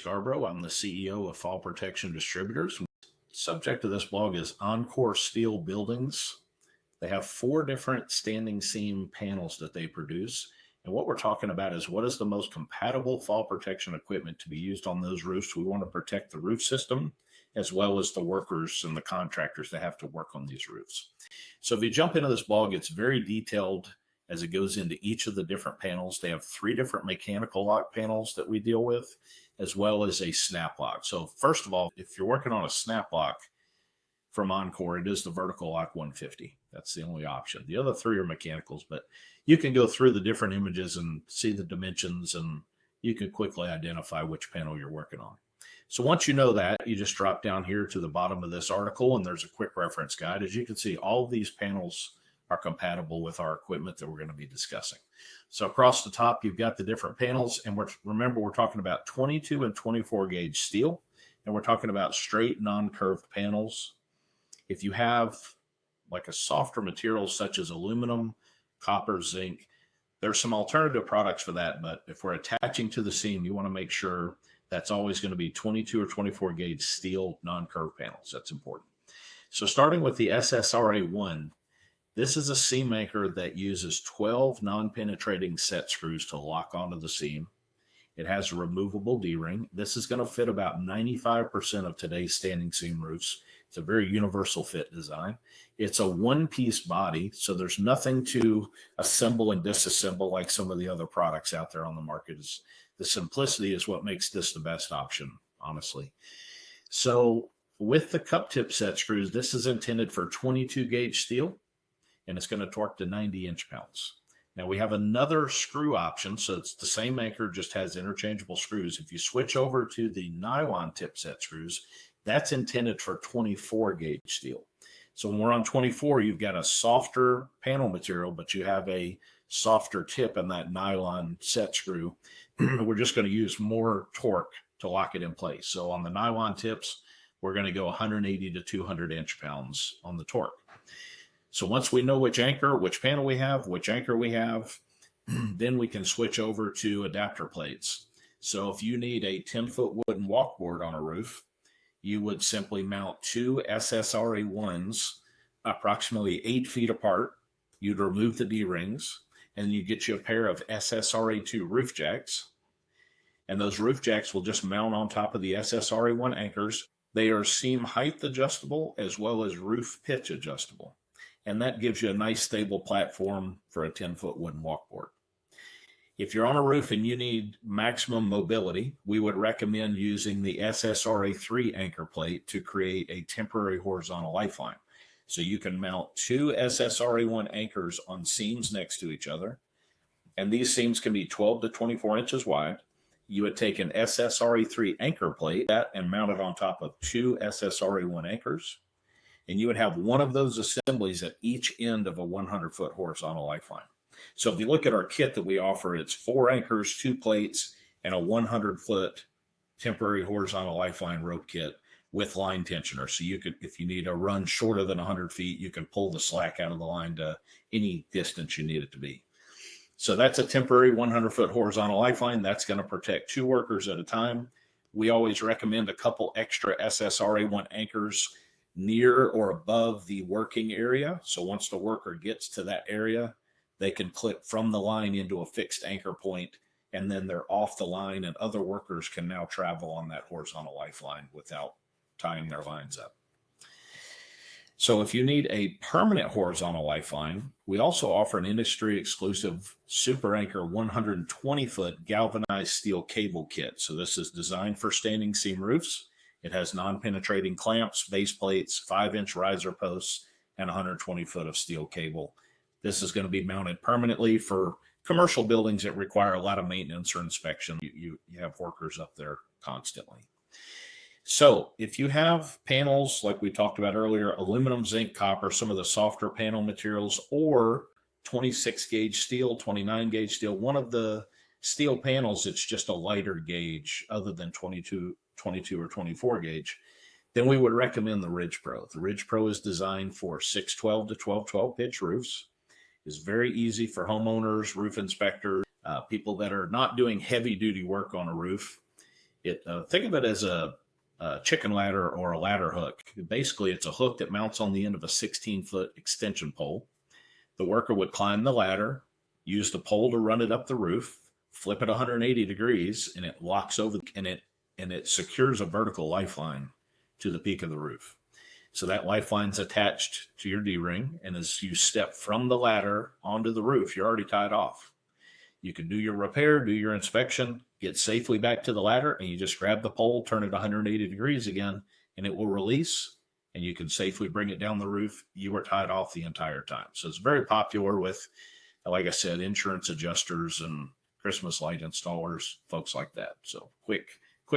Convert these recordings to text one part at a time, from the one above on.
Scarborough. I'm the CEO of Fall Protection Distributors. Subject of this blog is Encore Steel Buildings. They have 4 different standing seam panels that they produce. And what we're talking about is what is the most compatible fall protection equipment to be used on those roofs. We want to protect the roof system as well as the workers and the contractors that have to work on these roofs. So if you jump into this blog, it's very detailed as it goes into each of the different panels. They have 3 different mechanical lock panels that we deal with, as well as a snap lock. So first of all, if you're working on a snap lock from Encore, it is the vertical lock 150. That's the only option. The other 3 are mechanicals, but you can go through the different images and see the dimensions, and you can quickly identify which panel you're working on. So once you know that, you just drop down here to the bottom of this article, and there's a quick reference guide. As you can see, all of these panels are compatible with our equipment that we're going to be discussing. So across the top, you've got the different panels, and remember, we're talking about 22 and 24 gauge steel, and we're talking about straight non-curved panels. If you have like a softer material such as aluminum, copper, zinc, there's some alternative products for that, but if we're attaching to the seam, you want to make sure that's always going to be 22 or 24 gauge steel non-curved panels. That's important. So starting with the SSRA1, this is a seam anchor that uses 12 non-penetrating set screws to lock onto the seam. It has a removable D-ring. This is going to fit about 95% of today's standing seam roofs. It's a very universal fit design. It's a one-piece body, so there's nothing to assemble and disassemble like some of the other products out there on the market. The simplicity is what makes this the best option, honestly. So with the cup tip set screws, this is intended for 22 gauge steel, and it's going to torque to 90 inch-pounds. Now we have another screw option, so it's the same anchor, just has interchangeable screws. If you switch over to the nylon tip set screws, that's intended for 24 gauge steel. So when we're on 24, you've got a softer panel material, but you have a softer tip in that nylon set screw. We're just going to use more torque to lock it in place. So on the nylon tips, we're going to go 180 to 200 inch-pounds on the torque. So once we know which panel we have, which anchor we have, then we can switch over to adapter plates. So if you need a 10-foot wooden walkboard on a roof, you would simply mount 2 SSRA1s approximately 8 feet apart. You'd remove the D-rings, and you get you a pair of SSRA2 roof jacks. And those roof jacks will just mount on top of the SSRA1 anchors. They are seam height adjustable as well as roof pitch adjustable. And that gives you a nice stable platform for a 10-foot wooden walkboard. If you're on a roof and you need maximum mobility, we would recommend using the SSRA3 Anchor Plate to create a temporary horizontal lifeline. So you can mount 2 SSRA1 anchors on seams next to each other. And these seams can be 12 to 24 inches wide. You would take an SSRA3 Anchor Plate and mount it on top of 2 SSRA1 anchors. And you would have one of those assemblies at each end of a 100-foot horizontal lifeline. So if you look at our kit that we offer, it's 4 anchors, 2 plates, and a 100-foot temporary horizontal lifeline rope kit with line tensioner. So you could, if you need a run shorter than 100 feet, you can pull the slack out of the line to any distance you need it to be. So that's a temporary 100-foot horizontal lifeline. That's going to protect 2 workers at a time. We always recommend a couple extra SSRA1 anchors near or above the working area. So once the worker gets to that area, they can clip from the line into a fixed anchor point, and then they're off the line, and other workers can now travel on that horizontal lifeline without tying their lines up. So if you need a permanent horizontal lifeline, we also offer an industry-exclusive Super Anchor 120-foot galvanized steel cable kit. So this is designed for standing seam roofs. It has non-penetrating clamps, base plates, 5-inch riser posts, and 120 foot of steel cable. This is going to be mounted permanently for commercial buildings that require a lot of maintenance or inspection. You have workers up there constantly. So if you have panels, like we talked about earlier, aluminum, zinc, copper, some of the softer panel materials, or 26 gauge steel, 29 gauge steel, one of the steel panels, it's just a lighter gauge other than 22 or 24 gauge, then we would recommend the Ridge Pro. The Ridge Pro is designed for 612 to 1212 pitch roofs. It's very easy for homeowners, roof inspectors, people that are not doing heavy duty work on a roof. Think of it as a chicken ladder or a ladder hook. Basically, it's a hook that mounts on the end of a 16-foot extension pole. The worker would climb the ladder, use the pole to run it up the roof, flip it 180 degrees, and it locks over, and it secures a vertical lifeline to the peak of the roof. So that lifeline's attached to your D-ring, and as you step from the ladder onto the roof, you're already tied off. You can do your repair, do your inspection, get safely back to the ladder, and you just grab the pole, turn it 180 degrees again, and it will release, and you can safely bring it down the roof. You were tied off the entire time. So it's very popular with, like I said, insurance adjusters and Christmas light installers, folks like that. So quick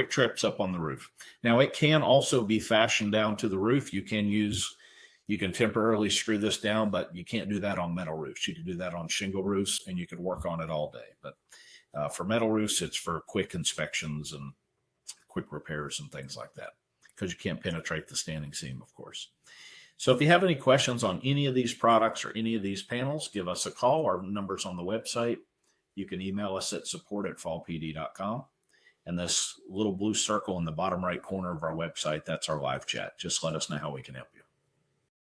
trips up on the roof. Now, it can also be fashioned down to the roof. You can temporarily screw this down, but you can't do that on metal roofs. You can do that on shingle roofs, and you can work on it all day. But for metal roofs, it's for quick inspections and quick repairs and things like that, because you can't penetrate the standing seam, of course. So if you have any questions on any of these products or any of these panels, give us a call. Our number's on the website. You can email us at support@fallpd.com. And this little blue circle in the bottom right corner of our website, that's our live chat. Just let us know how we can help you.